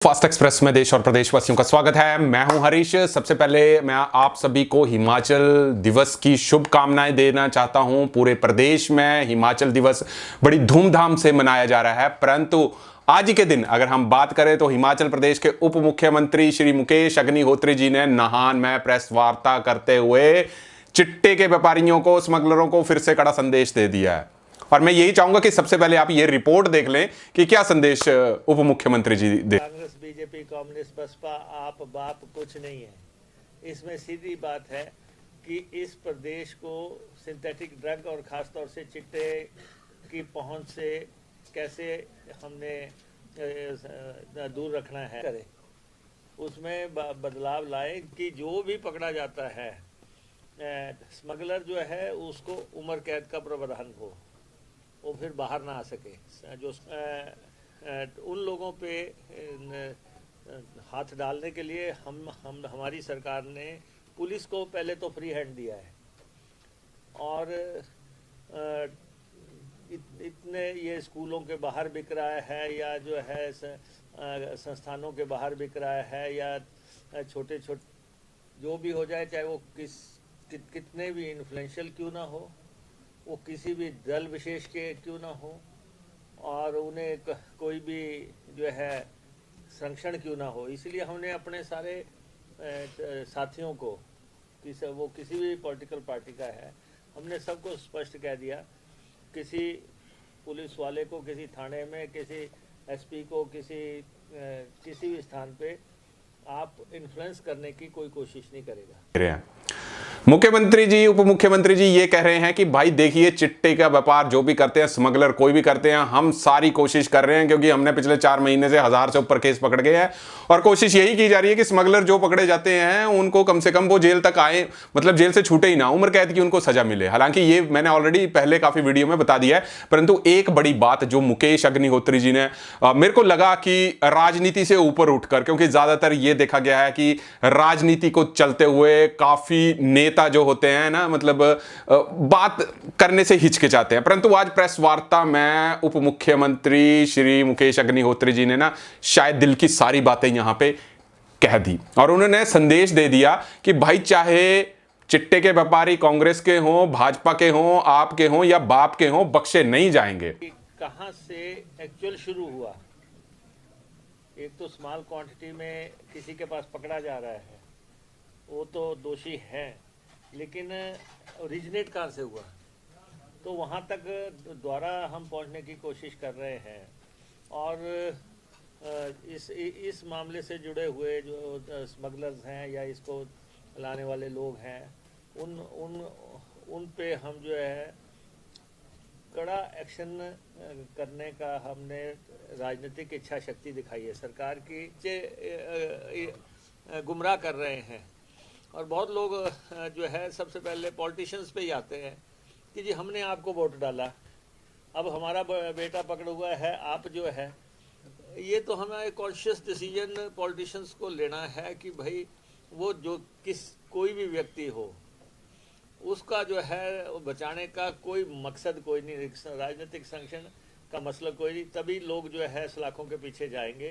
Fast express में देश और प्रदेशवासियों का स्वागत है। मैं हूं हरीश। सबसे पहले मैं आप सभी को हिमाचल दिवस की शुभकामनाएं देना चाहता हूं। पूरे प्रदेश में हिमाचल दिवस बड़ी धूमधाम से मनाया जा रहा है, परंतु आज ही के दिन अगर हम बात करें तो हिमाचल प्रदेश के उप मुख्यमंत्री श्री मुकेश अग्निहोत्री जी ने नाहन में प्रेस वार्ता करते हुए चिट्टे के व्यापारियों को, स्मगलरों को फिर से कड़ा संदेश दे दिया है। और मैं यही चाहूंगा कि सबसे पहले आप ये रिपोर्ट देख लें कि क्या संदेश उप मुख्यमंत्री जी दे। कांग्रेस, बीजेपी, कम्युनिस्ट, बसपा, आप बाप कुछ नहीं है। इसमें सीधी बात है कि इस प्रदेश को सिंथेटिक ड्रग और ख़ासतौर से चिट्टे की पहुंच से कैसे हमने दूर रखना है, करें उसमें बदलाव लाए कि जो भी पकड़ा जाता है स्मगलर जो है उसको उम्र कैद का प्रावधान हो, वो फिर बाहर ना आ सके। जो उन लोगों पे हाथ डालने के लिए हमारी सरकार ने पुलिस को पहले तो फ्री हैंड दिया है और इतने ये स्कूलों के बाहर बिक रहा है या जो है संस्थानों के बाहर बिक रहा है या छोटे छोटे जो भी हो जाए, चाहे वो कितने भी इन्फ्लुएंशियल क्यों ना हो, वो किसी भी दल विशेष के क्यों ना हो और उन्हें कोई भी जो है संरक्षण क्यों ना हो। इसलिए हमने अपने सारे साथियों को वो किसी भी पॉलिटिकल पार्टी का है, हमने सबको स्पष्ट कह दिया, किसी पुलिस वाले को किसी थाने में, किसी एसपी को किसी भी स्थान पे आप इन्फ्लुएंस करने की कोई कोशिश नहीं करेगा। मुख्यमंत्री जी, उप मुख्यमंत्री जी ये कह रहे हैं कि भाई देखिए, चिट्टे का व्यापार जो भी करते हैं, स्मगलर कोई भी करते हैं, हम सारी कोशिश कर रहे हैं क्योंकि हमने पिछले 4 महीने से 1000 से ऊपर केस पकड़ गए हैं और कोशिश यही की जा रही है कि स्मगलर जो पकड़े जाते हैं उनको कम से कम वो जेल तक आए, मतलब जेल से छूटे ही ना, उम्र कैद की उनको सजा मिले। हालांकि ये मैंने ऑलरेडी पहले काफी वीडियो में बता दिया है, परंतु एक बड़ी बात जो मुकेश अग्निहोत्री जी ने, मेरे को लगा कि राजनीति से ऊपर उठकर, क्योंकि ज्यादातर ये देखा गया है कि राजनीति को चलते हुए काफी नेता जो होते हैं ना, मतलब बात करने से हिचकिचाते हैं, परंतु आज प्रेस वार्ता में उप मुख्यमंत्री श्री मुकेश अग्निहोत्री जी ने ना शायद दिल की सारी बातें यहां पे कह दी और उन्होंने संदेश दे दिया कि भाई चाहे चिट्टे के व्यापारी कांग्रेस के हों, भाजपा के हों, आपके हों या बाप के हों, बख्शे नहीं जाएंगे। कहां से एक्चुअल शुरू हुआ, एक तो स्मॉल क्वांटिटी में किसी के पास पकड़ा जा रहा है, वो तो दोषी है, लेकिन ओरिजिनेट कहाँ से हुआ, तो वहाँ तक द्वारा हम पहुँचने की कोशिश कर रहे हैं। और इस मामले से जुड़े हुए जो स्मगलर्स हैं या इसको लाने वाले लोग हैं, उन पे हम जो है कड़ा एक्शन करने का हमने राजनीतिक इच्छा शक्ति दिखाई है। सरकार की गुमराह कर रहे हैं और बहुत लोग जो है सबसे पहले पॉलिटिशियंस पे ही आते हैं कि जी हमने आपको वोट डाला, अब हमारा बेटा पकड़ा हुआ है, आप जो है, ये तो हमें कॉन्शियस डिसीजन पॉलिटिशियंस को लेना है कि भाई वो जो कोई भी व्यक्ति हो उसका जो है बचाने का कोई मकसद कोई नहीं, राजनीतिक संरक्षण का मसला कोई नहीं, तभी लोग जो है सलाखों के पीछे जाएंगे,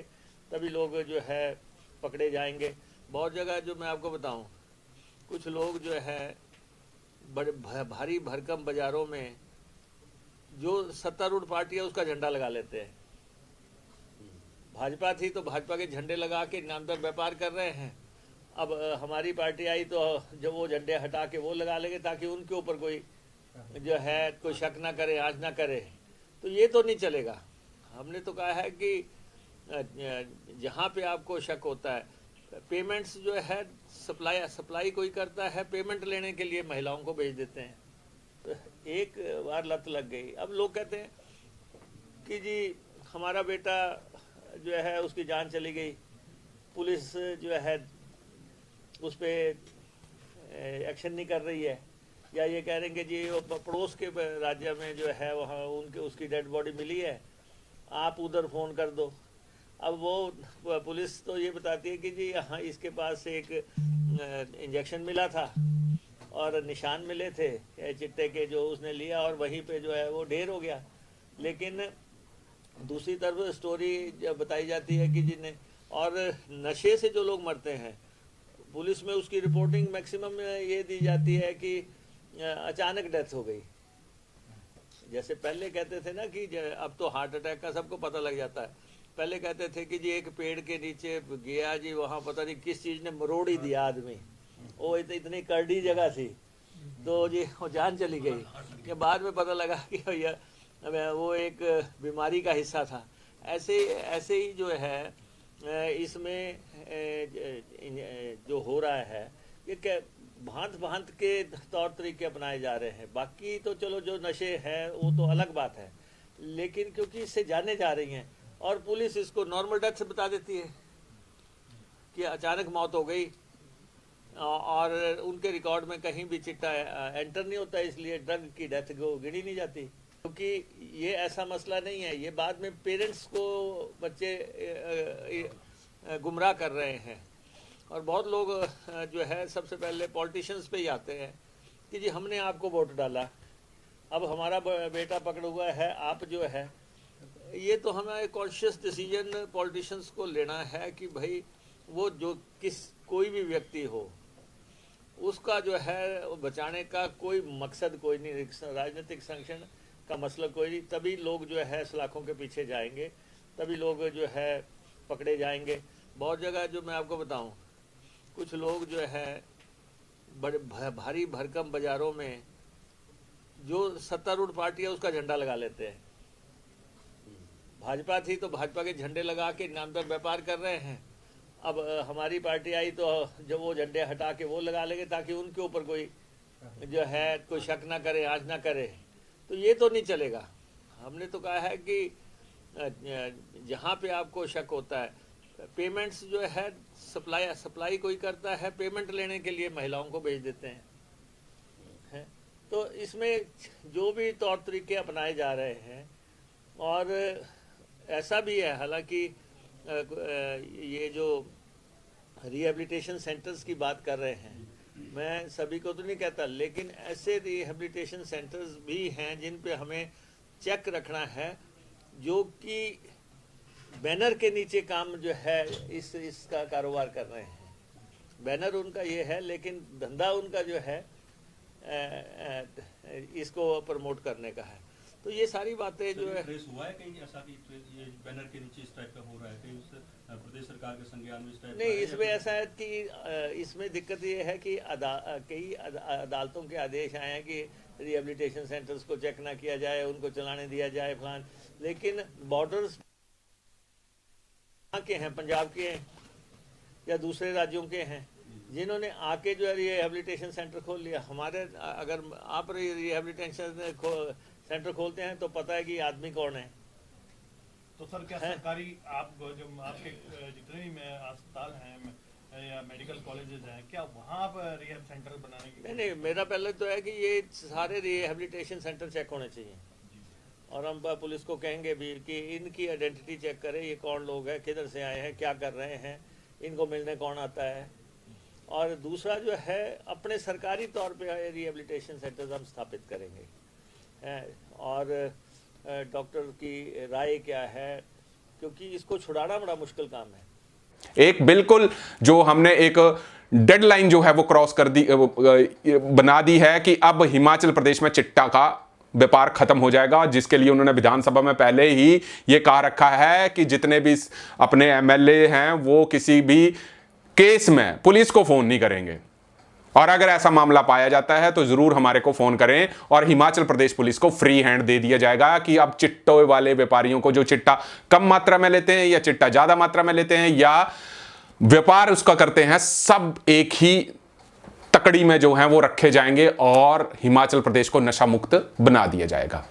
तभी लोग जो है पकड़े जाएंगे। बहुत जगह जो मैं आपको बताऊं, कुछ लोग जो है बड़े भारी भरकम बाजारों में जो सत्तारूढ़ पार्टी है उसका झंडा लगा लेते हैं। भाजपा थी तो भाजपा के झंडे लगा के नामदार व्यापार कर रहे हैं, अब हमारी पार्टी आई तो जब वो झंडे हटा के वो लगा लेंगे ताकि उनके ऊपर कोई जो है कोई शक ना करे, आँच ना करे, तो ये तो नहीं चलेगा। हमने तो कहा है कि जहाँ पे आपको शक होता है, पेमेंट्स जो है सप्लाई कोई करता है, पेमेंट लेने के लिए महिलाओं को भेज देते हैं, तो एक बार लत लग गई। अब लोग कहते हैं कि जी हमारा बेटा जो है उसकी जान चली गई, पुलिस जो है उस पर एक्शन नहीं कर रही है, या ये कह रहे हैं कि जी वो पड़ोस के राज्य में जो है वहाँ उसकी डेड बॉडी मिली है, आप उधर फ़ोन कर दो। अब वो पुलिस तो ये बताती है कि जी हाँ इसके पास एक इंजेक्शन मिला था और निशान मिले थे चिट्टे के जो उसने लिया और वहीं पे जो है वो ढेर हो गया, लेकिन दूसरी तरफ स्टोरी जब बताई जाती है कि जिन्हें और नशे से जो लोग मरते हैं, पुलिस में उसकी रिपोर्टिंग मैक्सिमम ये दी जाती है कि अचानक डेथ हो गई। जैसे पहले कहते थे ना कि अब तो हार्ट अटैक का सबको पता लग जाता है। पहले कहते थे कि जी एक पेड़ के नीचे गया जी, वहाँ पता नहीं किस चीज़ ने मरोड़ ही दिया आदमी, वो इतनी करड़ी जगह थी तो जी वो जान चली गई। कि बाद में पता लगा कि भैया वो एक बीमारी का हिस्सा था। ऐसे ही जो है इसमें जो हो रहा है ये भांत भांत के तौर तरीके अपनाए जा रहे हैं। बाकी तो चलो जो नशे हैं वो तो अलग बात है, लेकिन क्योंकि इससे जाने जा रही हैं और पुलिस इसको नॉर्मल डेथ से बता देती है कि अचानक मौत हो गई, और उनके रिकॉर्ड में कहीं भी चिट्टा एंटर नहीं होता, इसलिए ड्रग की डेथ को गिनी नहीं जाती। क्योंकि ये ऐसा मसला नहीं है, ये बाद में पेरेंट्स को बच्चे गुमराह कर रहे हैं। और बहुत लोग जो है सबसे पहले पॉलिटिशियंस पे ही आते हैं कि जी हमने आपको वोट डाला, अब हमारा बेटा पकड़ हुआ है, आप जो है ये तो हमें कॉन्शियस डिसीजन पॉलिटिशियंस को लेना है कि भाई वो जो कोई भी व्यक्ति हो उसका जो है बचाने का कोई मकसद कोई नहीं, राजनीतिक संरक्षण का मसला कोई नहीं। तभी लोग जो है सलाखों के पीछे जाएंगे, तभी लोग जो है पकड़े जाएंगे। बहुत जगह जो मैं आपको बताऊं, कुछ लोग जो है बड़े भारी भरकम बाजारों में जो सत्तारूढ़ पार्टी है उसका झंडा लगा लेते हैं। भाजपा थी तो भाजपा के झंडे लगा के नामदार व्यापार कर रहे हैं। अब हमारी पार्टी आई तो जब वो झंडे हटा के वो लगा लेंगे ताकि उनके ऊपर कोई जो है कोई शक ना करे, आँच ना करे। तो ये तो नहीं चलेगा। हमने तो कहा है कि जहाँ पे आपको शक होता है, पेमेंट्स जो है सप्लाई कोई करता है, पेमेंट लेने के लिए महिलाओं को भेज देते हैं। तो इसमें जो भी तौर तरीके अपनाए जा रहे हैं, और ऐसा भी है हालांकि ये जो रिहेबिलिटेशन सेंटर्स की बात कर रहे हैं, मैं सभी को तो नहीं कहता, लेकिन ऐसे रिहेबिलिटेशन सेंटर्स भी हैं जिन पे हमें चेक रखना है, जो कि बैनर के नीचे काम जो है इसका कारोबार कर रहे हैं। बैनर उनका ये है, लेकिन धंधा उनका जो है इसको प्रमोट करने का है। तो ये सारी बातें जो है, हुआ है कहीं ऐसा कि ये बैनर के नीचे इस टाइप का हो रहा है, कहीं प्रदेश सरकार के संज्ञान में इस टाइप नहीं, इसमें ऐसा है कि इसमें दिक्कत ये है कि कई अदालतों के आदेश आए हैं कि रिहेबिलिटेशन सेंटर्स को चेक ना किया जाए, उनको चलाने दिया जाए फलान, लेकिन बॉर्डर्स के हैं, पंजाब के हैं या दूसरे राज्यों के हैं, जिन्होंने आके जो है रिहेबिलिटेशन सेंटर खोल लिया। हमारे अगर आप रिहेबिलिटेशन सेंटर खोलते हैं तो पता है कि आदमी कौन है। तो सर क्या सरकारी आप जो आपके जितने भी अस्पताल हैं या मेडिकल कॉलेजेस हैं, क्या वहाँ पर रिहेब सेंटर बनाने की? नहीं, मेरा पहले तो है कि ये सारे रिहेबिलिटेशन सेंटर चेक होने चाहिए, और हम पुलिस को कहेंगे भी कि इनकी आइडेंटिटी चेक करें, ये कौन लोग हैं, किधर से आए हैं, क्या कर रहे हैं, इनको मिलने कौन आता है। और दूसरा जो है, अपने सरकारी तौर पे रिहेबिलिटेशन सेंटर्स हम स्थापित करेंगे, और डॉक्टर की राय क्या है, क्योंकि इसको छुड़ाना बड़ा मुश्किल काम है। एक बिल्कुल जो हमने एक डेडलाइन जो है वो क्रॉस कर दी, बना दी है कि अब हिमाचल प्रदेश में चिट्टा का व्यापार खत्म हो जाएगा, जिसके लिए उन्होंने विधानसभा में पहले ही ये कहा रखा है कि जितने भी अपने एमएलए हैं वो किसी भी केस में पुलिस को फोन नहीं करेंगे, और अगर ऐसा मामला पाया जाता है तो जरूर हमारे को फोन करें, और हिमाचल प्रदेश पुलिस को फ्री हैंड दे दिया जाएगा कि अब चिट्टों वाले व्यापारियों को जो चिट्टा कम मात्रा में लेते हैं या चिट्टा ज्यादा मात्रा में लेते हैं या व्यापार उसका करते हैं, सब एक ही तकड़ी में जो है वो रखे जाएंगे और हिमाचल प्रदेश को नशा मुक्त बना दिया जाएगा।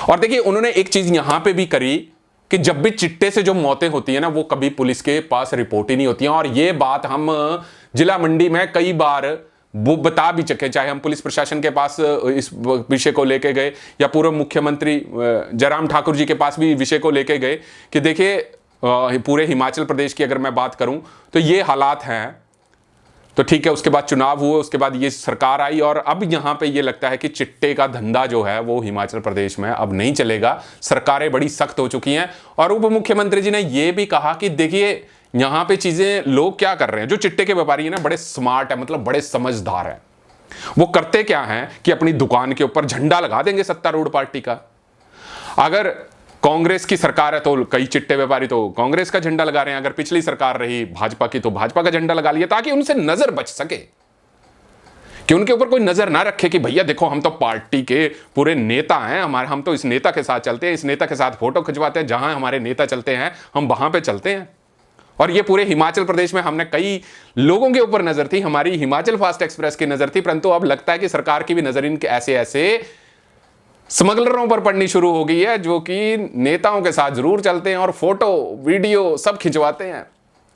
और देखिए उन्होंने एक चीज यहां पे भी करी कि जब भी चिट्टे से जो मौतें होती है ना, वो कभी पुलिस के पास रिपोर्ट ही नहीं होती हैं, और ये बात हम जिला मंडी में कई बार वो बता भी चुके, चाहे हम पुलिस प्रशासन के पास इस विषय को लेके गए या पूर्व मुख्यमंत्री जयराम ठाकुर जी के पास भी विषय को लेके गए कि देखिए पूरे हिमाचल प्रदेश की अगर मैं बात करूं तो ये हालात हैं। तो ठीक है, उसके बाद चुनाव हुए, उसके बाद ये सरकार आई, और अब यहां पे ये लगता है कि चिट्टे का धंधा जो है वो हिमाचल प्रदेश में अब नहीं चलेगा। सरकारें बड़ी सख्त हो चुकी हैं, और उप मुख्यमंत्री जी ने ये भी कहा कि देखिए यहां पे चीजें लोग क्या कर रहे हैं, जो चिट्टे के व्यापारी है ना, बड़े स्मार्ट है, मतलब बड़े समझदार है। वो करते क्या है कि अपनी दुकान के ऊपर झंडा लगा देंगे सत्तारूढ़ पार्टी का। अगर कांग्रेस की सरकार है तो कई चिट्टे व्यापारी तो कांग्रेस का झंडा लगा रहे हैं, अगर पिछली सरकार रही भाजपा की तो भाजपा का झंडा लगा लिया, ताकि उनसे नजर बच सके, कि उनके ऊपर कोई नजर ना रखे कि भैया देखो हम तो पार्टी के पूरे नेता हैं, हमारे हम तो इस नेता के साथ चलते हैं, इस नेता के साथ फोटो खिंचवाते हैं, जहां हमारे नेता चलते हैं हम वहां पे चलते हैं। और ये पूरे हिमाचल प्रदेश में हमने कई लोगों के ऊपर नजर थी, हमारी हिमाचल फास्ट एक्सप्रेस की नजर थी, परंतु अब लगता है कि सरकार की भी नजर इनके ऐसे ऐसे स्मगलरों पर पड़नी शुरू हो गई है, जो कि नेताओं के साथ जरूर चलते हैं और फोटो वीडियो सब खिंचवाते हैं।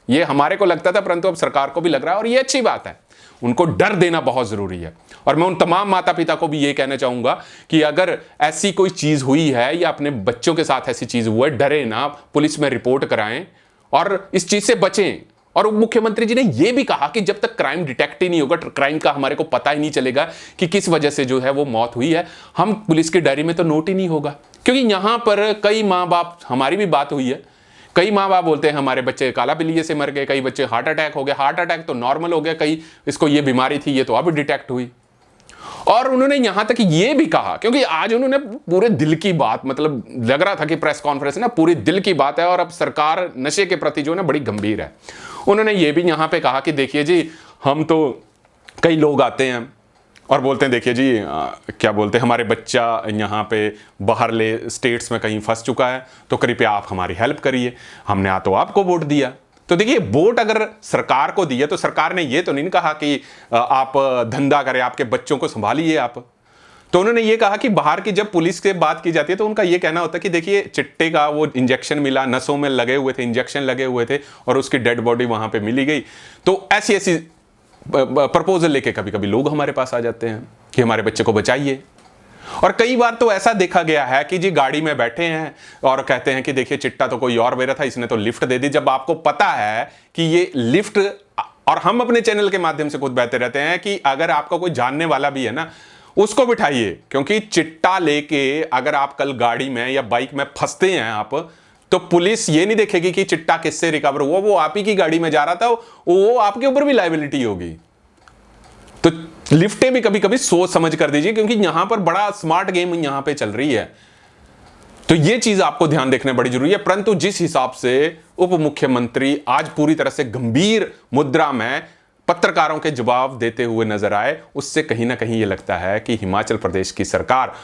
ये हमारे को लगता था, परंतु अब सरकार को भी लग रहा है, और ये अच्छी बात है। उनको डर देना बहुत जरूरी है। और मैं उन तमाम माता पिता को भी ये कहना चाहूंगा कि अगर ऐसी कोई चीज हुई है या अपने बच्चों के साथ ऐसी चीज हुई है, डरे ना, पुलिस में रिपोर्ट कराएं और इस चीज से बचें। और मुख्यमंत्री जी ने यह भी कहा कि जब तक क्राइम डिटेक्ट ही नहीं होगा, क्राइम का हमारे को पता ही नहीं चलेगा कि किस वजह से जो है वो मौत हुई है, हम पुलिस की डायरी में तो नोट ही नहीं होगा। क्योंकि यहां पर कई माँ बाप, हमारी भी बात हुई है, कई माँ बाप बोलते हैं हमारे बच्चे काला बिल्ली से मर गए, कई बच्चे हार्ट अटैक हो गया, हार्ट अटैक तो नॉर्मल हो गया, कई इसको ये बीमारी थी, ये तो अब डिटेक्ट हुई। और उन्होंने यहां तक ये भी कहा, क्योंकि आज उन्होंने पूरे दिल की बात, मतलब लग रहा था कि प्रेस कॉन्फ्रेंस ना पूरी दिल की बात है और अब सरकार नशे के प्रति जो है ना बड़ी गंभीर है। उन्होंने ये भी यहां पे कहा कि देखिए जी, हम तो कई लोग आते हैं और बोलते हैं देखिए जी क्या बोलते हैं, हमारे बच्चा यहाँ पे बाहरले स्टेट्स में कहीं फंस चुका है, तो कृपया आप हमारी हेल्प करिए, हमने तो आपको वोट दिया। तो देखिए, वोट अगर सरकार को दिया तो सरकार ने ये तो नहीं कहा कि आप धंधा करें, आपके बच्चों को संभालिए आप। तो उन्होंने ये कहा कि बाहर की जब पुलिस से बात की जाती है तो उनका ये कहना होता है कि देखिए चिट्टे का वो इंजेक्शन मिला, नसों में लगे हुए थे, इंजेक्शन लगे हुए थे और उसकी डेड बॉडी वहां पे मिली गई। तो ऐसी ऐसी प्रपोजल लेके कभी कभी लोग हमारे पास आ जाते हैं कि हमारे बच्चे को बचाइए। और कई बार तो ऐसा देखा गया है कि जी गाड़ी में बैठे हैं और कहते हैं कि देखिए चिट्टा तो कोई और बेरा था, इसने तो लिफ्ट दे दी। जब आपको पता है कि ये लिफ्ट, और हम अपने चैनल के माध्यम से खुद बहते रहते हैं कि अगर आपका कोई जानने वाला भी है ना, उसको बिठाइए, क्योंकि चिट्टा लेके अगर आप कल गाड़ी में या बाइक में फंसते हैं आप, तो पुलिस ये नहीं देखेगी कि चिट्टा किससे रिकवर हुआ, वो आप ही की गाड़ी में जा रहा था, वो आपके ऊपर भी लायबिलिटी होगी। तो लिफ्टें भी कभी कभी सोच समझ कर दीजिए, क्योंकि यहां पर बड़ा स्मार्ट गेम यहां पे चल रही है। तो ये चीज आपको ध्यान देखना बड़ी जरूरी है। परंतु जिस हिसाब से उप मुख्यमंत्री आज पूरी तरह से गंभीर मुद्रा में पत्रकारों के जवाब देते हुए नजर आए, उससे कहीं ना कहीं ये लगता है कि हिमाचल प्रदेश की सरकार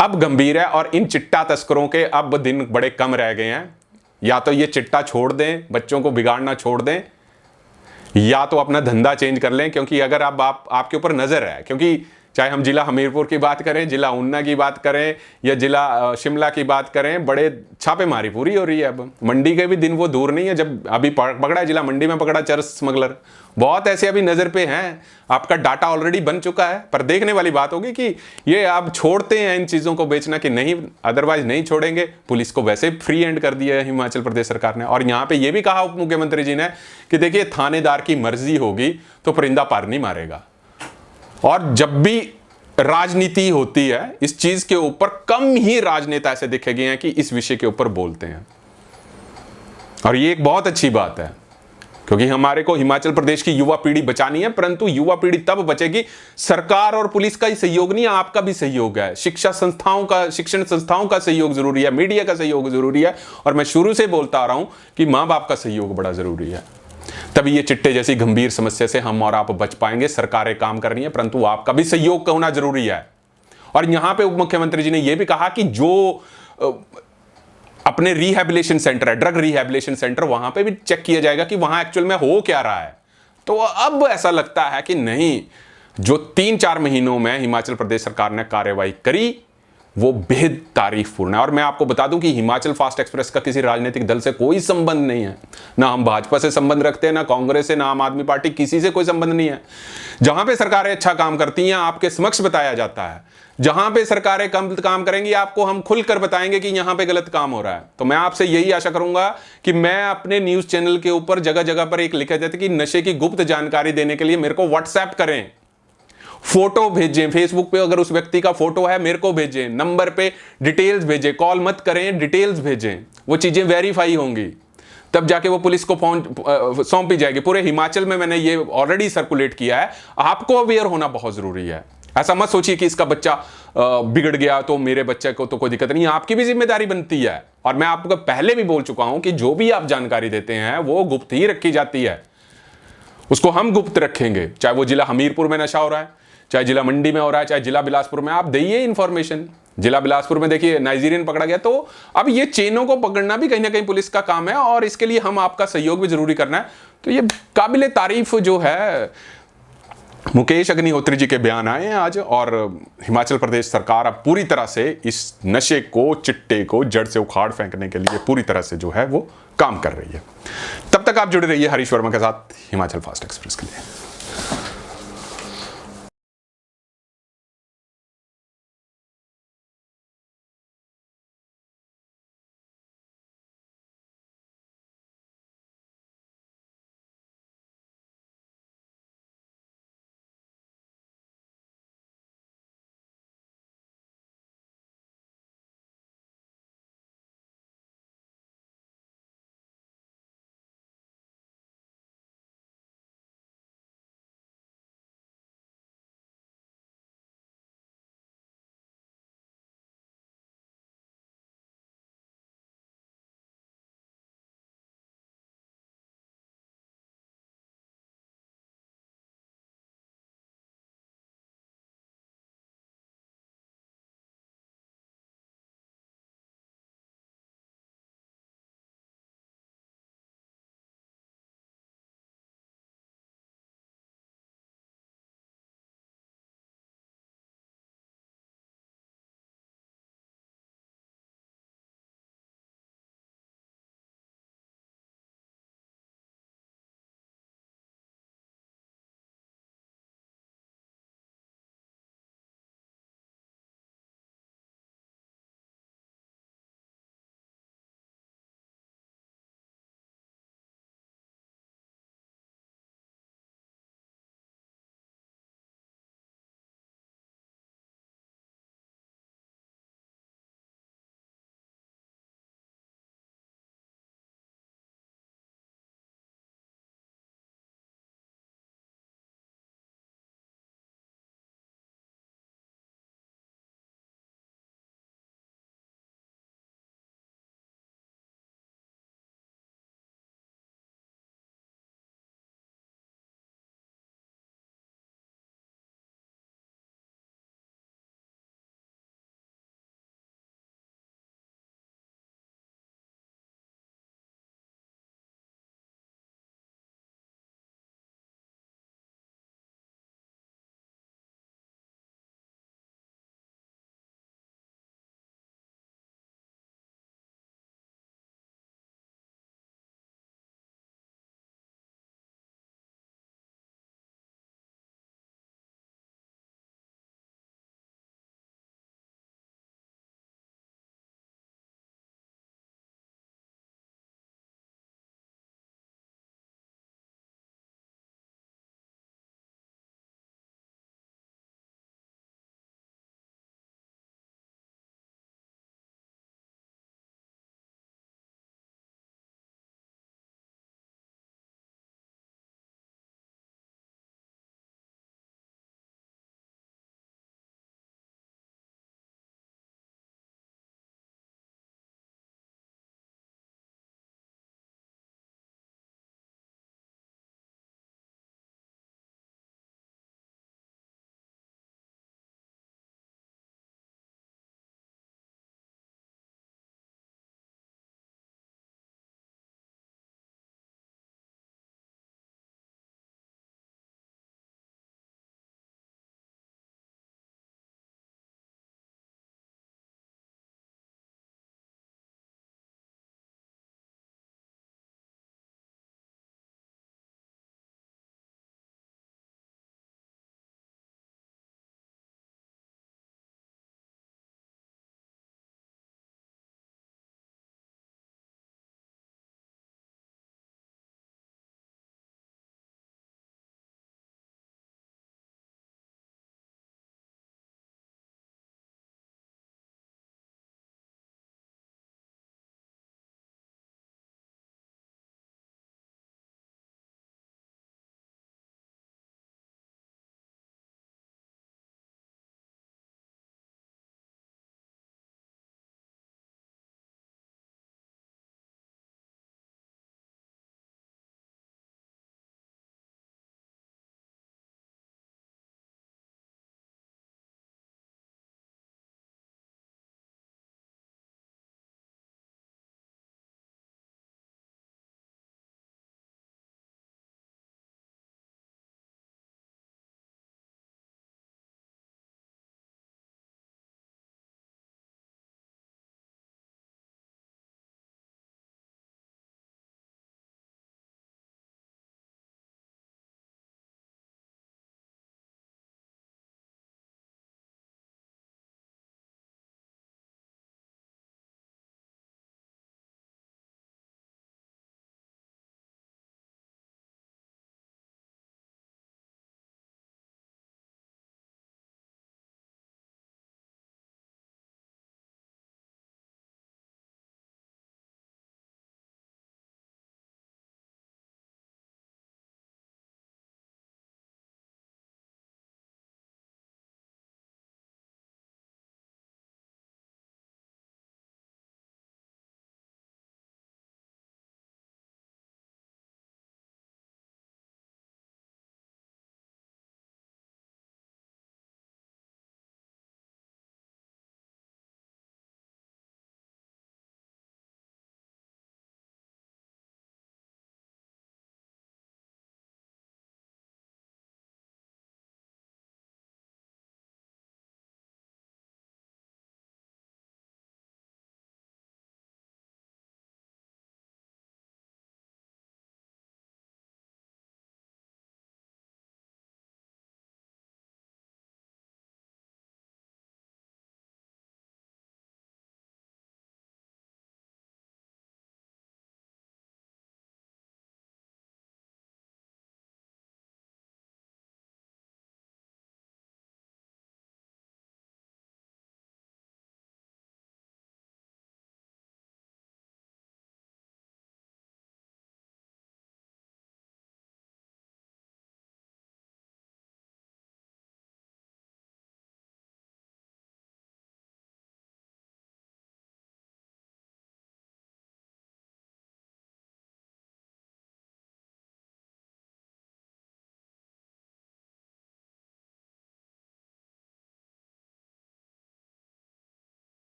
अब गंभीर है और इन चिट्टा तस्करों के अब दिन बड़े कम रह गए हैं। या तो ये चिट्टा छोड़ दें, बच्चों को बिगाड़ना छोड़ दें, या तो अपना धंधा चेंज कर लें। क्योंकि अगर अब आपके ऊपर नजर है, क्योंकि चाहे हम जिला हमीरपुर की बात करें, जिला ऊना की बात करें या जिला शिमला की बात करें, बड़े छापेमारी पूरी हो रही है। अब मंडी के भी दिन वो दूर नहीं है जब अभी पकड़ा है, जिला मंडी में पकड़ा चरस स्मगलर। बहुत ऐसे अभी नजर पे हैं, आपका डाटा ऑलरेडी बन चुका है। पर देखने वाली बात होगी कि ये आप छोड़ते हैं इन चीजों को बेचना कि नहीं, अदरवाइज नहीं छोड़ेंगे। पुलिस को वैसे फ्री हैंड कर दिया है हिमाचल प्रदेश सरकार ने। और यहां पे ये भी कहा उप मुख्यमंत्री जी ने कि देखिए थानेदार की मर्जी होगी तो परिंदा पर नहीं मारेगा। और जब भी राजनीति होती है, इस चीज के ऊपर कम ही राजनेता ऐसे देखे गए हैं कि इस विषय के ऊपर बोलते हैं। और ये एक बहुत अच्छी बात है, क्योंकि हमारे को हिमाचल प्रदेश की युवा पीढ़ी बचानी है। परंतु युवा पीढ़ी तब बचेगी, सरकार और पुलिस का ही सहयोग नहीं, आपका भी सहयोग है। शिक्षण संस्थाओं का सहयोग जरूरी है, मीडिया का सहयोग जरूरी है। और मैं शुरू से बोलता आ रहा हूं कि मां बाप का सहयोग बड़ा जरूरी है। तभी ये चिट्टे जैसी गंभीर समस्या से हम और आप बच पाएंगे। सरकारें काम कर रही है, परंतु आपका भी सहयोग होना जरूरी है। और यहां पे उप मुख्यमंत्री जी ने यह भी कहा कि जो अपने रिहैबिलिटेशन सेंटर है, ड्रग रिहैबिलिटेशन सेंटर, वहां पे भी चेक किया जाएगा कि वहां एक्चुअल में हो क्या रहा है। तो अब ऐसा लगता है कि नहीं, जो 3-4 महीनों में हिमाचल प्रदेश सरकार ने कार्रवाई करी वो बेहद तारीफपूर्ण है। और मैं आपको बता दूं कि हिमाचल फास्ट एक्सप्रेस का किसी राजनीतिक दल से कोई संबंध नहीं है। ना हम भाजपा से संबंध रखते हैं, ना कांग्रेस से, ना आम आदमी पार्टी, किसी से कोई संबंध नहीं है। जहां पे सरकारें अच्छा काम करती हैं आपके समक्ष बताया जाता है। जहां पे सरकारें कम काम करेंगी आपको हम खुलकर बताएंगे कि यहां पे गलत काम हो रहा है। तो मैं आपसे यही आशा करूंगा कि मैं अपने न्यूज चैनल के ऊपर जगह जगह पर एक लिखा जाता है कि नशे की गुप्त जानकारी देने के लिए मेरे को व्हाट्सएप करें, फोटो भेजें, फेसबुक पे अगर उस व्यक्ति का फोटो है मेरे को भेजें, नंबर पे डिटेल्स भेजें, कॉल मत करें, डिटेल्स भेजें, वो चीजें वेरीफाई होंगी। तब जाके वो पुलिस को सौंपी जाएगी। पूरे हिमाचल में मैंने ये ऑलरेडी सर्कुलेट किया है। आपको अवेयर होना बहुत जरूरी है। ऐसा मत सोचिए कि इसका बच्चा बिगड़ गया तो मेरे बच्चे को तो कोई दिक्कत नहीं, आपकी भी जिम्मेदारी बनती है। और मैं आपको पहले भी बोल चुका हूं कि जो भी आप जानकारी देते हैं वो गुप्त ही रखी जाती है, उसको हम गुप्त रखेंगे। चाहे वो जिला हमीरपुर में नशा हो रहा है, चाहे जिला मंडी में हो रहा है, चाहे जिला बिलासपुर में, आप दइए इंफॉर्मेशन। जिला बिलासपुर में देखिए नाइजीरियन पकड़ा गया, तो अब ये चेनों को पकड़ना भी कहीं ना कहीं पुलिस का काम है और इसके लिए हम आपका सहयोग भी जरूरी करना है। तो ये काबिले तारीफ जो है मुकेश अग्निहोत्री जी के बयान आए हैं आज, और हिमाचल प्रदेश सरकार अब पूरी तरह से इस नशे को, चिट्टे को जड़ से उखाड़ फेंकने के लिए पूरी तरह से जो है वो काम कर रही है। तब तक आप जुड़े रहिए हरीश वर्मा के साथ हिमाचल फास्ट एक्सप्रेस के लिए।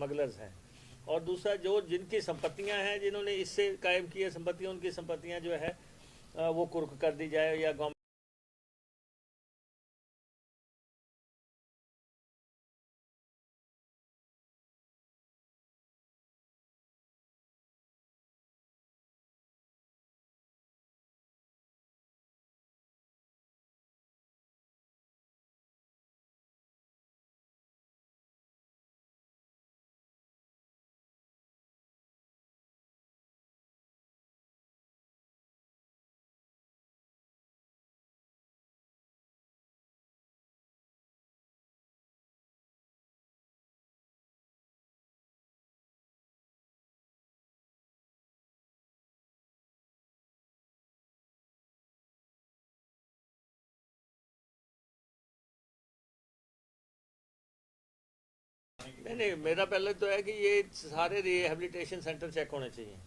स्मगलर्स हैं। और दूसरा, जो जिनकी संपत्तियां हैं, जिन्होंने इससे कायम की है संपत्तियां, उनकी संपत्तियां जो है वो कुर्क कर दी जाए या गवर्नमेंट नहीं, मेरा पहले तो है कि ये सारे रिहेबिलिटेशन सेंटर चेक होने चाहिए।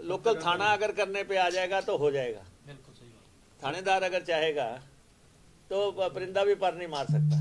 लोकल थाना अगर करने पे आ जाएगा तो हो जाएगा। बिल्कुल सही बात। थानेदार अगर चाहेगा तो परिंदा भी पर नहीं मार सकता।